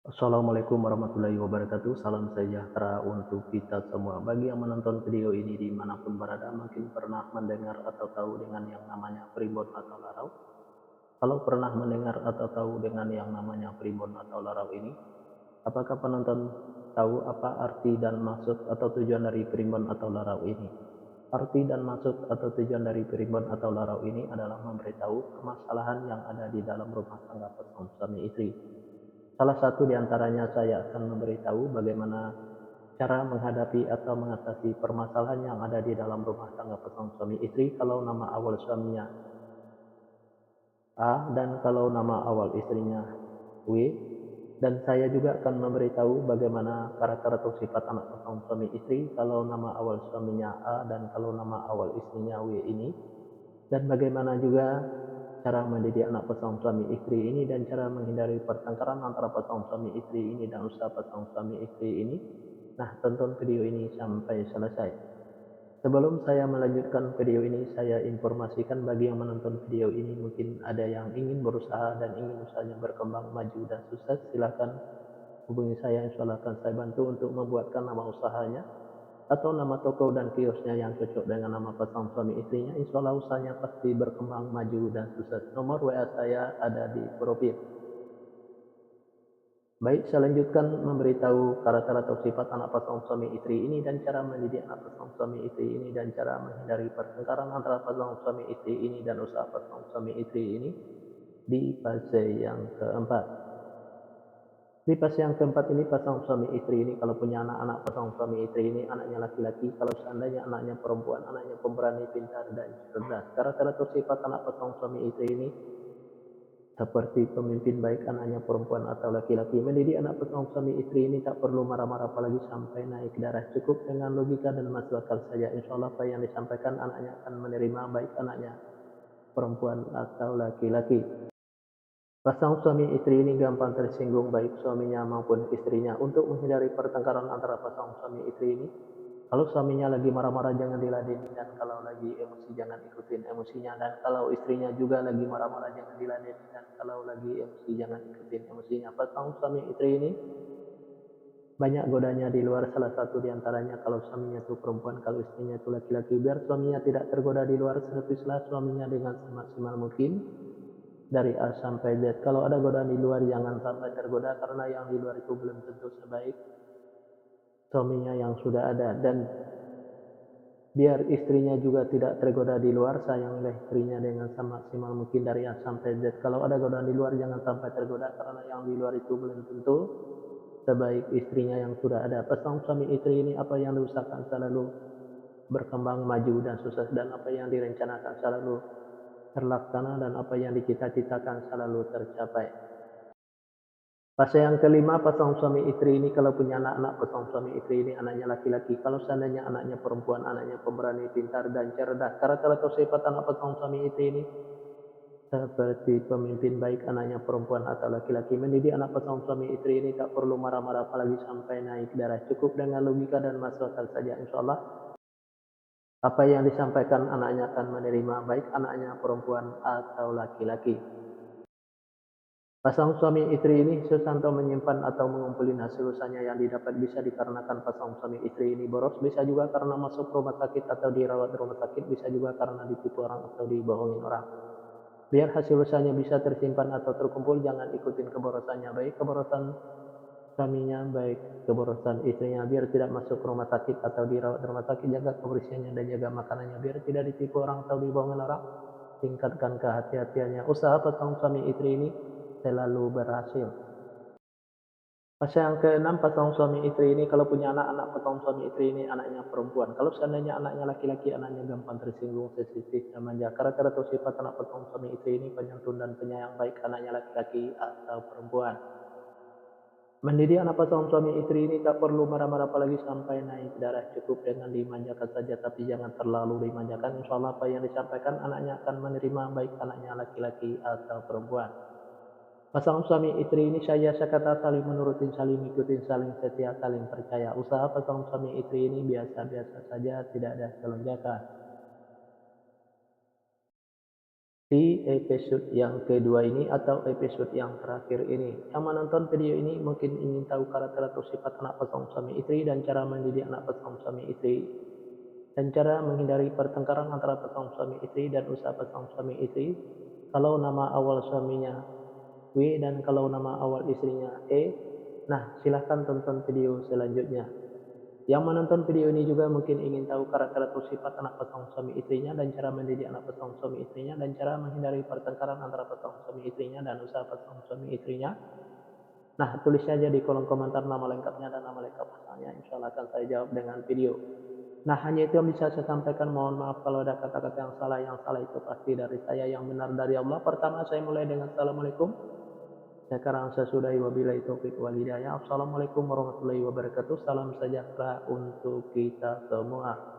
Assalamualaikum warahmatullahi wabarakatuh. Salam sejahtera untuk kita semua. Bagi yang menonton video ini dimanapun berada, mungkin pernah mendengar atau tahu dengan yang namanya primbon atau larau. Kalau pernah mendengar atau tahu dengan yang namanya primbon atau larau ini, apakah penonton tahu apa arti dan maksud atau tujuan dari primbon atau larau ini? Arti dan maksud atau tujuan dari primbon atau larau ini adalah memberitahu permasalahan yang ada di dalam rumah tangga pasangan suami istri. Salah satu di antaranya saya akan memberitahu bagaimana cara menghadapi atau mengatasi permasalahan yang ada di dalam rumah tangga pasangan suami istri kalau nama awal suaminya A dan kalau nama awal istrinya W, dan saya juga akan memberitahu bagaimana karakter atau sifat anak pasangan suami istri kalau nama awal suaminya A dan kalau nama awal istrinya W ini, dan bagaimana juga cara mendidik anak pasangan suami istri ini dan cara menghindari pertengkaran antara pasangan suami istri ini dan usaha pasangan suami istri ini. Nah, tonton video ini sampai selesai. Sebelum saya melanjutkan video ini, saya informasikan bagi yang menonton video ini mungkin ada yang ingin berusaha dan ingin usahanya berkembang maju dan sukses, silahkan hubungi saya, insya Allah akan saya bantu untuk membuatkan nama usahanya atau nama toko dan kiosnya yang cocok dengan nama pasangan suami istrinya. Insya Allah usahanya pasti berkembang maju dan sukses. Nomor WA saya ada di profil. Baik, saya lanjutkan memberitahu karakter atau sifat anak pasangan suami istri ini dan cara mendidik anak pasangan suami istri ini dan cara menghindari pertengkaran antara pasangan suami istri ini dan usaha pasangan suami istri ini di fase yang keempat. Di fase yang keempat ini pasangan suami istri ini kalau punya anak-anak, pasangan suami istri ini anaknya laki-laki, kalau seandainya anaknya perempuan, anaknya pemberani, pintar dan cerdas. Karakter atau sifat anak pasangan suami istri ini seperti pemimpin baik, anaknya perempuan atau laki-laki. Mendidik anak pasangan suami istri ini tak perlu marah-marah apalagi sampai naik darah. Cukup dengan logika dan masuk akal saja. Insya Allah apa yang disampaikan anaknya akan menerima, baik anaknya perempuan atau laki-laki. Pasangan suami istri ini gampang tersinggung baik suaminya maupun istrinya. Untuk menghindari pertengkaran antara pasangan suami istri ini, kalau suaminya lagi marah-marah jangan diladeni, dan kalau lagi emosi jangan ikutin emosinya, dan kalau istrinya juga lagi marah-marah jangan diladeni, dan kalau lagi emosi jangan ikutin emosinya. Pasangan suami istri ini banyak godanya di luar, salah satu diantaranya kalau suaminya itu perempuan, kalau istrinya itu laki-laki. Biar suaminya tidak tergoda di luar, servislah suaminya dengan semaksimal mungkin dari A sampai Z. Kalau ada godaan di luar jangan sampai tergoda, karena yang di luar itu belum tentu sebaik suaminya yang sudah ada. Dan biar istrinya juga tidak tergoda di luar, sayangilah istrinya dengan semaksimal mungkin dari A sampai Z. Kalau ada godaan di luar jangan sampai tergoda, karena yang di luar itu belum tentu sebaik istrinya yang sudah ada. Pesan suami istri ini apa yang diusahakan selalu berkembang maju dan sukses, dan apa yang direncanakan selalu terlaksana, dan apa yang dicita-citakan selalu tercapai. Fase yang kelima, pasangan suami istri ini kalau punya anak-anak, pasangan suami istri ini anaknya laki-laki, kalau seandainya anaknya perempuan, anaknya pemberani, pintar dan cerdas. Karakter atau sifat anak pasangan suami istri ini seperti pemimpin baik, anaknya perempuan atau laki-laki. Mendidik anak pasangan suami istri ini tak perlu marah-marah apalagi sampai naik darah. Cukup dengan logika dan masuk akal saja, insya Allah apa yang disampaikan anaknya akan menerima, baik anaknya perempuan atau laki-laki. Pasangan suami istri ini sesanto menyimpan atau mengumpulin hasil usahanya yang didapat, bisa dikarenakan pasangan suami istri ini boros, bisa juga karena masuk rumah sakit atau dirawat di rumah sakit, bisa juga karena ditipu orang atau dibohongin orang. Biar hasil usahanya bisa tersimpan atau terkumpul, jangan ikutin keborosannya, baik keborosan suaminya, baik keborosan istrinya. Biar tidak masuk rumah sakit atau dirawat di rumah sakit, jaga kebersihannya dan jaga makanannya. Biar tidak ditipu orang atau dibohongin orang, tingkatkan kehati-hatiannya. Usaha pasangan suami istri ini selalu berhasil. Fase yang keenam, pasangan suami istri ini kalau punya anak-anak, pasangan suami istri ini anaknya perempuan. Kalau seandainya anaknya laki-laki, anaknya gampang tersinggung, sensitif dan manja. Karakter atau sifat anak pasangan suami istri ini penyantun dan penyayang, baik anaknya laki-laki atau perempuan. Mendidik anak pasangan suami istri ini tak perlu marah-marah apalagi sampai naik darah. Cukup dengan dimanjakan saja, tapi jangan terlalu dimanjakan. Insya Allah apa yang disampaikan anaknya akan menerima, baik anaknya laki-laki atau perempuan. Pasangan suami istri ini saya kata saling menurutin, saling ikutin, saling setia, saling percaya. Usaha pasangan suami istri ini biasa-biasa saja, tidak ada kelonjakan. di episode yang kedua ini atau episode yang terakhir ini. Yang menonton video ini mungkin ingin tahu karakter atau sifat anak pasangan suami istri dan cara mendidik anak pasangan suami istri dan cara menghindari pertengkaran antara pasangan suami istri dan usaha pasangan suami istri. Kalau nama awal suaminya W dan kalau nama awal istrinya E. Nah, silahkan tonton video selanjutnya. Yang menonton video ini juga mungkin ingin tahu karakter atau sifat anak pasangan suami istrinya dan cara mendidik anak pasangan suami istrinya dan cara menghindari pertengkaran antara pasangan suami istrinya dan usaha pasangan suami istrinya. Nah, tulis saja di kolom komentar nama lengkapnya dan nama lengkap pasangannya. Insya Allah akan saya jawab dengan video. Nah, hanya itu yang bisa saya sampaikan. Mohon maaf kalau ada kata-kata yang salah. Yang salah itu pasti dari saya, yang benar dari Allah. Pertama, saya mulai dengan Assalamualaikum. Sekarang saya sudahi, wabillahi taufik wal hidayah. Assalamualaikum warahmatullahi wabarakatuh. Salam sejahtera untuk kita semua.